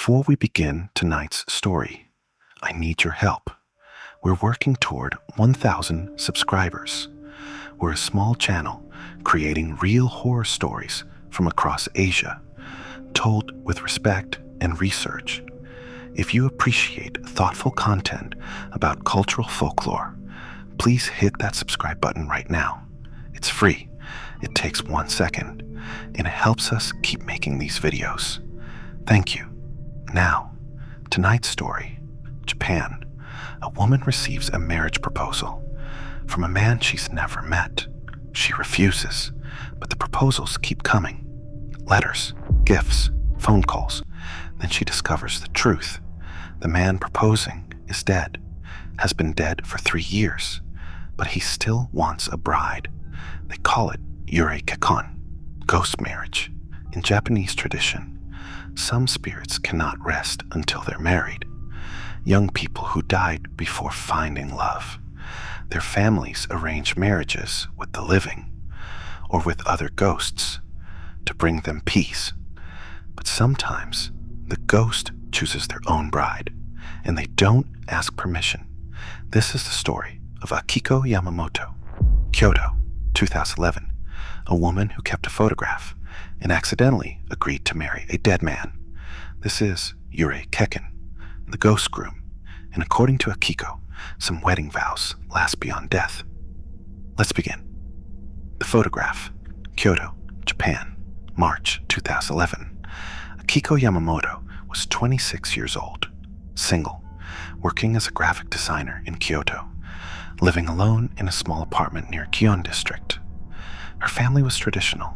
Before we begin tonight's story, I need your help. We're working toward 1,000 subscribers. We're a small channel creating real horror stories from across Asia, told with respect and research. If you appreciate thoughtful content about cultural folklore, please hit that subscribe button right now. It's free, it takes 1 second, and it helps us keep making these videos. Thank you. Now, tonight's story, Japan. A woman receives a marriage proposal from a man she's never met. She refuses, but the proposals keep coming. Letters, gifts, phone calls. Then she discovers the truth. The man proposing is dead, has been dead for 3 years, but he still wants a bride. They call it Yūrei Kekkon, ghost marriage. In Japanese tradition, some spirits cannot rest until they're married. Young people who died before finding love. Their families arrange marriages with the living or with other ghosts to bring them peace. But sometimes the ghost chooses their own bride and they don't ask permission. This is the story of Akiko Yamamoto, Kyoto, 2011, a woman who kept a photograph and accidentally agreed to marry a dead man. This is Yūrei Kekkon, the ghost groom, and according to Akiko, some wedding vows last beyond death. Let's begin. The photograph, Kyoto, Japan, March 2011. Akiko Yamamoto was 26 years old, single, working as a graphic designer in Kyoto, living alone in a small apartment near Kyoto district. Her family was traditional,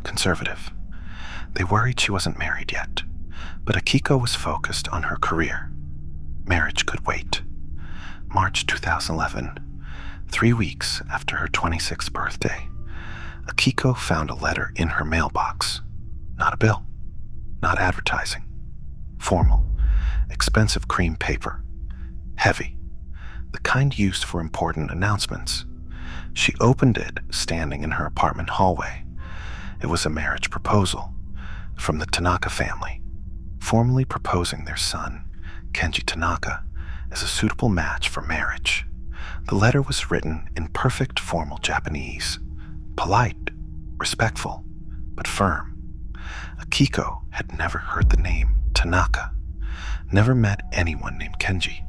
conservative. They worried she wasn't married yet, but Akiko was focused on her career. Marriage could wait. March 2011, 3 weeks after her 26th birthday, Akiko found a letter in her mailbox. Not a bill, not advertising. Formal, expensive cream paper. Heavy, the kind used for important announcements. She opened it standing in her apartment hallway. It was a marriage proposal from the Tanaka family, formally proposing their son, Kenji Tanaka, as a suitable match for marriage. The letter was written in perfect formal Japanese, polite, respectful, but firm. Akiko had never heard the name Tanaka, never met anyone named Kenji.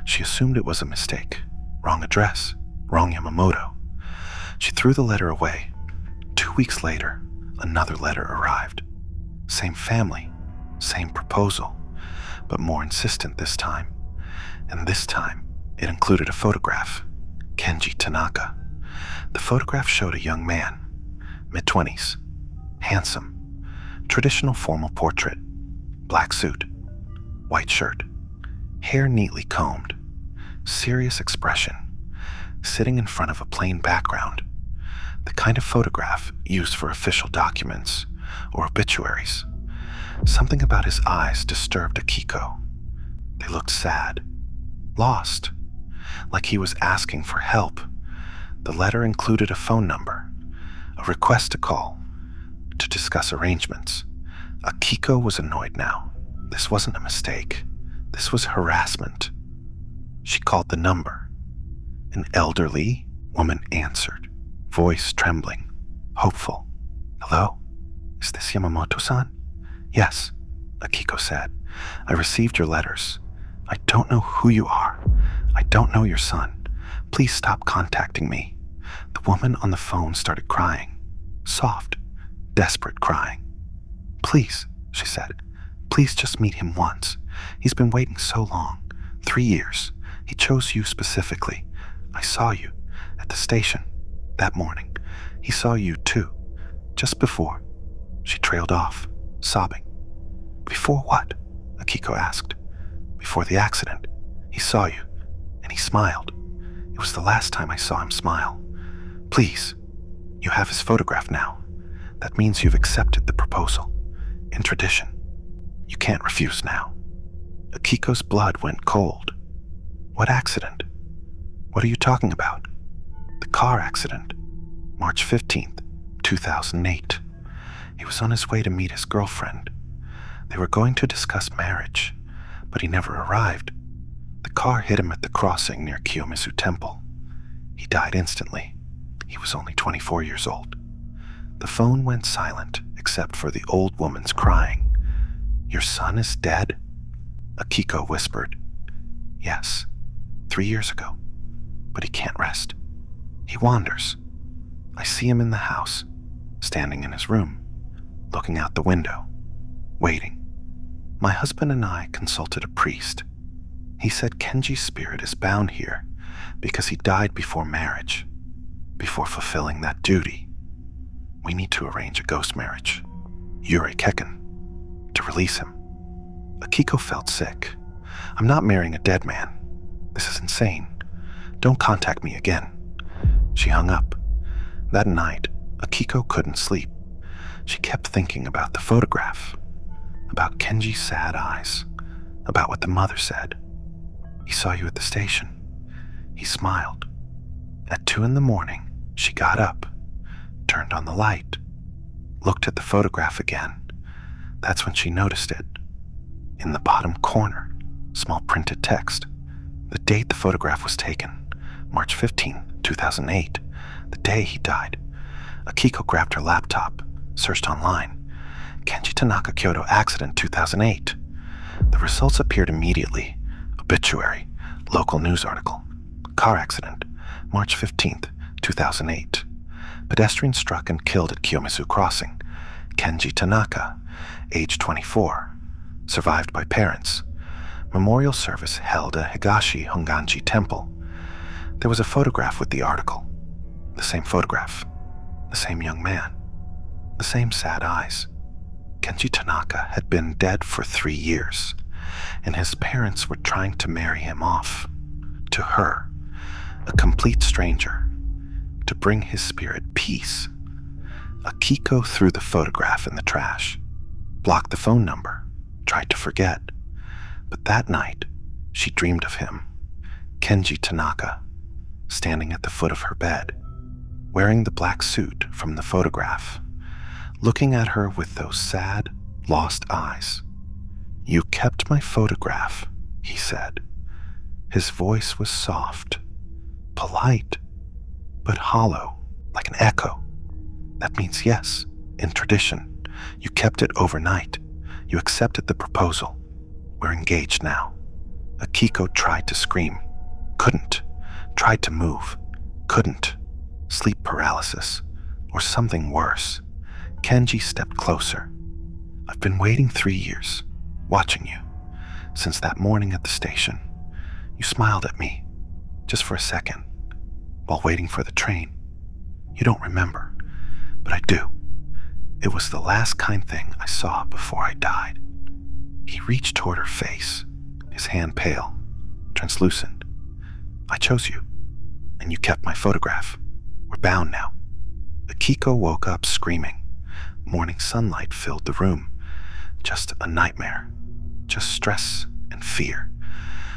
She assumed it was a mistake, wrong address, wrong Yamamoto. She threw the letter away. 2 weeks later, another letter arrived. Same family, same proposal, but more insistent this time. And this time, it included a photograph, Kenji Tanaka. The photograph showed a young man, mid-20s, handsome, traditional formal portrait, black suit, white shirt, hair neatly combed, serious expression, sitting in front of a plain background, the kind of photograph used for official documents or obituaries. Something about his eyes disturbed Akiko. They looked sad, lost, like he was asking for help. The letter included a phone number, a request to call, to discuss arrangements. Akiko was annoyed now. This wasn't a mistake. This was harassment. She called the number. An elderly woman answered, voice trembling, hopeful. Hello? Is this Yamamoto-san? Yes, Akiko said. I received your letters. I don't know who you are. I don't know your son. Please stop contacting me. The woman on the phone started crying. Soft, desperate crying. Please, she said. Please just meet him once. He's been waiting so long. 3 years. He chose you specifically. I saw you at the station that morning. He saw you too, just before. She trailed off, sobbing. Before what? Akiko asked. Before the accident. He saw you, and he smiled. It was the last time I saw him smile. Please, you have his photograph now. That means you've accepted the proposal. In tradition, you can't refuse now. Akiko's blood went cold. What accident? What are you talking about? The car accident. March 15th, 2008. He was on his way to meet his girlfriend. They were going to discuss marriage, but he never arrived. The car hit him at the crossing near Kiyomizu Temple. He died instantly. He was only 24 years old. The phone went silent except for the old woman's crying. "Your son is dead?" Akiko whispered. "Yes, 3 years ago. But he can't rest. He wanders. I see him in the house, standing in his room, looking out the window, waiting. My husband and I consulted a priest. He said Kenji's spirit is bound here because he died before marriage, before fulfilling that duty. We need to arrange a ghost marriage, Yūrei Kekkon, to release him." Akiko felt sick. "I'm not marrying a dead man. This is insane. Don't contact me again." She hung up. That night, Akiko couldn't sleep. She kept thinking about the photograph, about Kenji's sad eyes, about what the mother said. "He saw you at the station." He smiled. At 2 a.m, she got up, turned on the light, looked at the photograph again. That's when she noticed it. In the bottom corner, small printed text. The date the photograph was taken, March 15, 2008, the day he died. Akiko grabbed her laptop, searched online. Kenji Tanaka Kyoto accident 2008. The results appeared immediately. Obituary, local news article. Car accident, March 15th, 2008. Pedestrian struck and killed at Kiyomizu Crossing. Kenji Tanaka, age 24. Survived by parents. Memorial service held at Higashi Honganji Temple. There was a photograph with the article. The same photograph. The same young man. The same sad eyes. Kenji Tanaka had been dead for 3 years, and his parents were trying to marry him off. To her, a complete stranger, to bring his spirit peace. Akiko threw the photograph in the trash, blocked the phone number, tried to forget. But that night, she dreamed of him, Kenji Tanaka, standing at the foot of her bed, wearing the black suit from the photograph, looking at her with those sad, lost eyes. "You kept my photograph," he said. His voice was soft, polite, but hollow, like an echo. "That means yes, in tradition. You kept it overnight. You accepted the proposal. We're engaged now." Akiko tried to scream. Couldn't. Tried to move. Couldn't. Sleep paralysis. Or something worse. Kenji stepped closer. "I've been waiting 3 years, watching you. Since that morning at the station. You smiled at me, just for a second, while waiting for the train. You don't remember, but I do. It was the last kind thing I saw before I died." He reached toward her face, his hand pale, translucent. "I chose you, and you kept my photograph. We're bound now." Akiko woke up screaming. Morning sunlight filled the room. Just a nightmare, just stress and fear.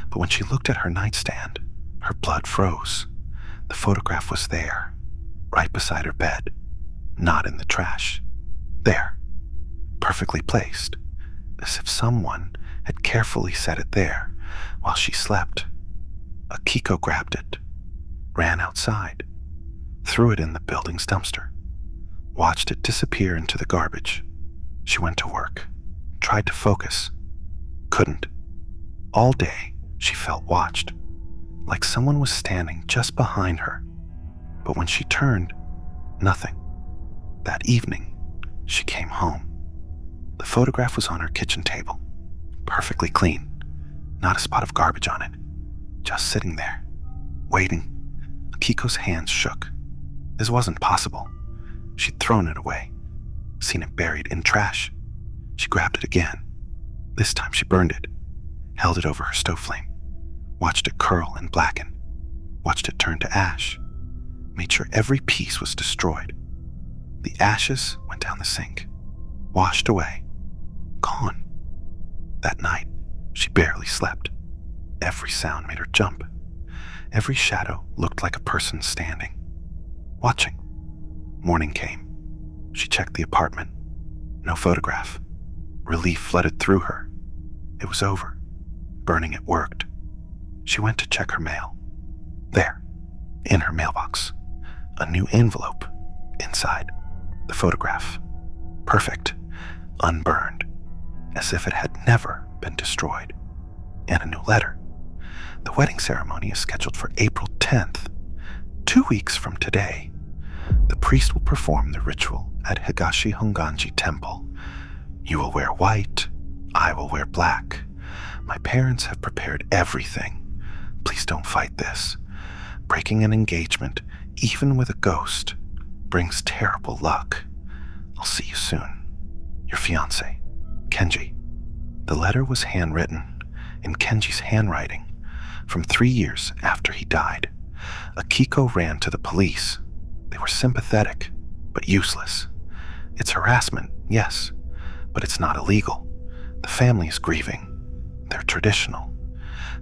But when she looked at her nightstand, her blood froze. The photograph was there, right beside her bed, not in the trash. There, perfectly placed, as if someone had carefully set it there while she slept. Akiko grabbed it, ran outside, threw it in the building's dumpster, watched it disappear into the garbage. She went to work, tried to focus, couldn't. All day, she felt watched, like someone was standing just behind her. But when she turned, nothing. That evening, she came home. The photograph was on her kitchen table, perfectly clean, not a spot of garbage on it, just sitting there, waiting. Akiko's hands shook. This wasn't possible. She'd thrown it away, seen it buried in trash. She grabbed it again. This time she burned it, held it over her stove flame, watched it curl and blacken, watched it turn to ash, made sure every piece was destroyed. The ashes went down the sink, washed away, gone. That night, she barely slept. Every sound made her jump. Every shadow looked like a person standing, watching. Morning came. She checked the apartment. No photograph. Relief flooded through her. It was over. Burning it worked. She went to check her mail. There, in her mailbox, a new envelope. Inside, the photograph. Perfect, unburned, as if it had never been destroyed. And a new letter. The wedding ceremony is scheduled for April 10th, 2 weeks from today. The priest will perform the ritual at Higashi Honganji Temple. You will wear white, I will wear black. My parents have prepared everything. Please don't fight this. Breaking an engagement, even with a ghost, brings terrible luck. I'll see you soon. Your fiancé, Kenji. The letter was handwritten in Kenji's handwriting from 3 years after he died. Akiko ran to the police. They were sympathetic, but useless. It's harassment, yes, but it's not illegal. The family is grieving. They're traditional.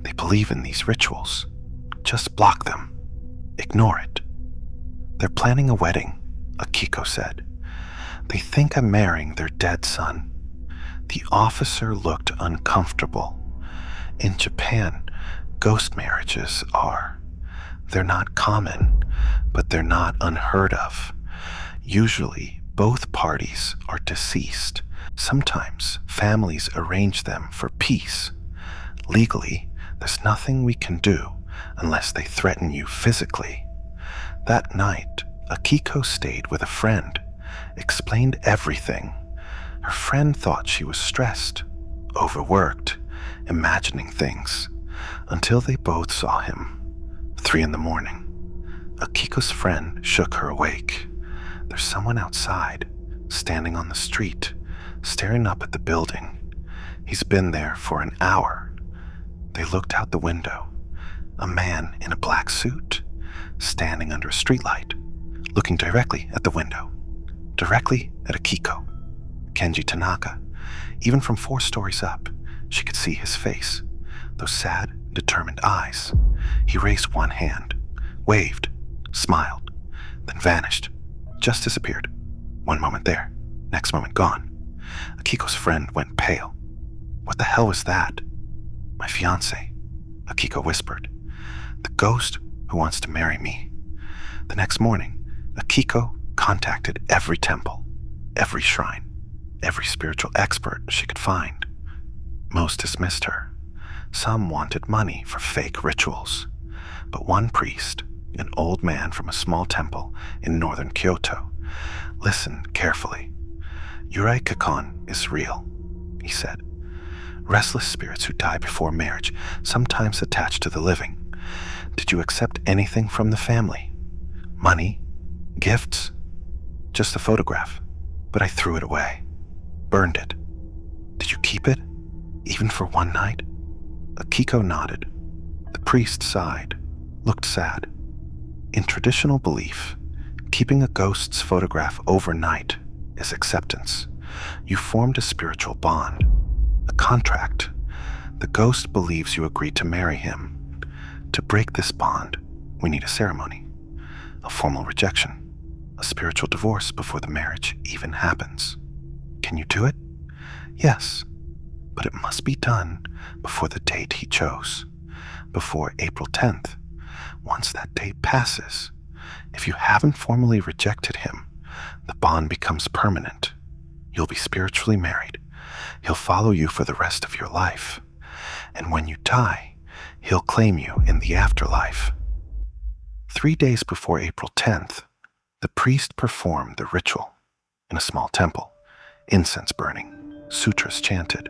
They believe in these rituals. Just block them. Ignore it. They're planning a wedding, Akiko said. They think I'm marrying their dead son. The officer looked uncomfortable. In Japan, ghost marriages are. They're not common, but they're not unheard of. Usually, both parties are deceased. Sometimes families arrange them for peace. Legally, there's nothing we can do unless they threaten you physically. That night, Akiko stayed with a friend, explained everything. Her friend thought she was stressed, overworked, imagining things, until they both saw him. 3 a.m. Akiko's friend shook her awake. There's someone outside, standing on the street, staring up at the building. He's been there for an hour. They looked out the window. A man in a black suit, standing under a streetlight, looking directly at the window, directly at Akiko. Kenji Tanaka. Even from 4 stories up, she could see his face, those sad, determined eyes. He raised one hand, waved, smiled, then vanished, just disappeared. One moment there, next moment gone. Akiko's friend went pale. What the hell was that? My fiancé, Akiko whispered. The ghost who wants to marry me. The next morning, Akiko contacted every temple, every shrine, every spiritual expert she could find. Most dismissed her. Some wanted money for fake rituals. But one priest, an old man from a small temple in northern Kyoto, listened carefully. Yūrei Kekkon is real, he said. Restless spirits who die before marriage, sometimes attached to the living. Did you accept anything from the family? Money? Gifts? Just a photograph, but I threw it away. Burned it. Did you keep it? Even for one night? Akiko nodded. The priest sighed, looked sad. In traditional belief, keeping a ghost's photograph overnight is acceptance. You formed a spiritual bond, a contract. The ghost believes you agreed to marry him. To break this bond, we need a ceremony, a formal rejection, a spiritual divorce before the marriage even happens. Can you do it? Yes, but it must be done before the date he chose, before April 10th. Once that date passes, if you haven't formally rejected him, the bond becomes permanent. You'll be spiritually married. He'll follow you for the rest of your life. And when you die, he'll claim you in the afterlife. 3 days before April 10th, the priest performed the ritual in a small temple, incense burning, sutras chanted.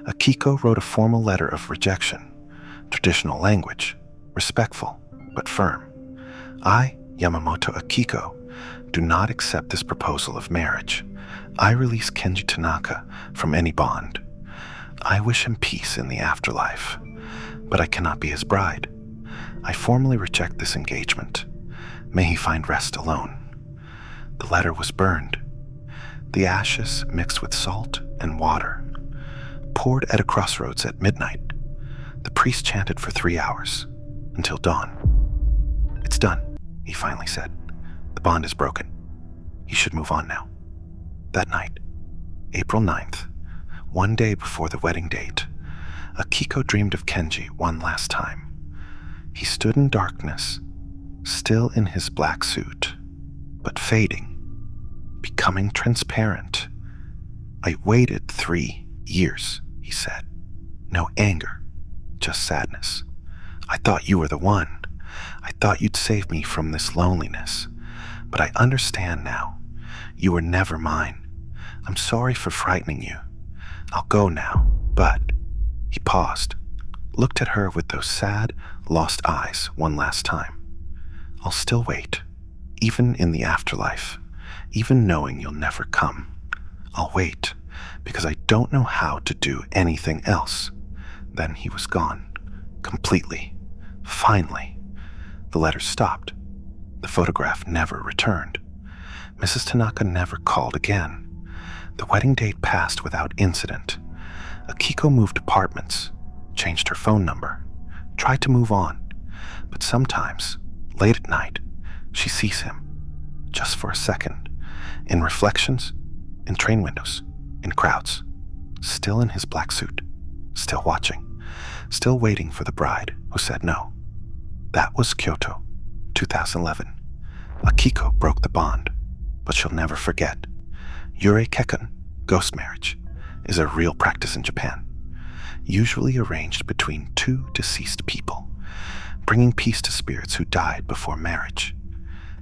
Akiko wrote a formal letter of rejection, traditional language, respectful but firm. I, Yamamoto Akiko, do not accept this proposal of marriage. I release Kenji Tanaka from any bond. I wish him peace in the afterlife, but I cannot be his bride. I formally reject this engagement. May he find rest alone. The letter was burned. The ashes mixed with salt and water, poured at a crossroads at midnight. The priest chanted for 3 hours, until dawn. It's done, he finally said. The bond is broken. You should move on now. That night, April 9th, One day before the wedding date, Akiko dreamed of Kenji one last time. He stood in darkness, still in his black suit, but fading, becoming transparent. "I waited 3 years," he said. "No anger, just sadness. I thought you were the one. I thought you'd save me from this loneliness. But I understand now. You were never mine. I'm sorry for frightening you. I'll go now, but..." He paused, looked at her with those sad, lost eyes one last time. "I'll still wait, even in the afterlife, even knowing you'll never come. I'll wait, because I don't know how to do anything else." Then he was gone, completely, finally. The letter stopped. The photograph never returned. Mrs. Tanaka never called again. The wedding date passed without incident. Akiko moved apartments, changed her phone number, tried to move on, but sometimes, late at night, she sees him, just for a second, in reflections, in train windows, in crowds, still in his black suit, still watching, still waiting for the bride who said no. That was Kyoto, 2011. Akiko broke the bond, but she'll never forget. Yūrei Kekkon, ghost marriage, is a real practice in Japan, usually arranged between 2 deceased people, bringing peace to spirits who died before marriage.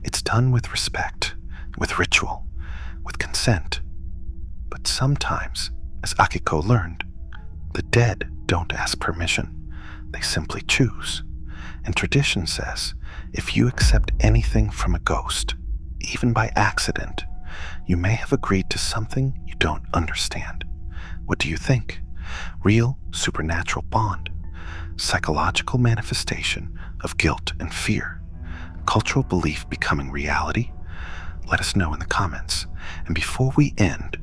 It's done with respect, with ritual, with consent. But sometimes, as Akiko learned, the dead don't ask permission, they simply choose. And tradition says, if you accept anything from a ghost, even by accident, you may have agreed to something you don't understand. What do you think? Real supernatural bond? Psychological manifestation of guilt and fear? Cultural belief becoming reality? Let us know in the comments. And before we end,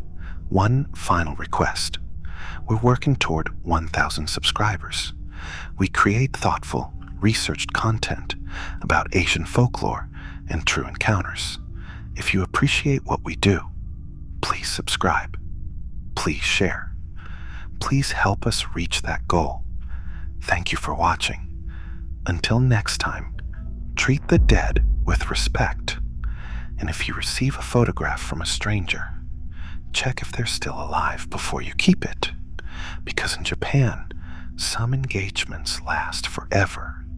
one final request. We're working toward 1,000 subscribers. We create thoughtful, researched content about Asian folklore and true encounters. If you appreciate what we do, please subscribe. Please share. Please help us reach that goal. Thank you for watching. Until next time, treat the dead with respect. And if you receive a photograph from a stranger, check if they're still alive before you keep it. Because in Japan, some engagements last forever.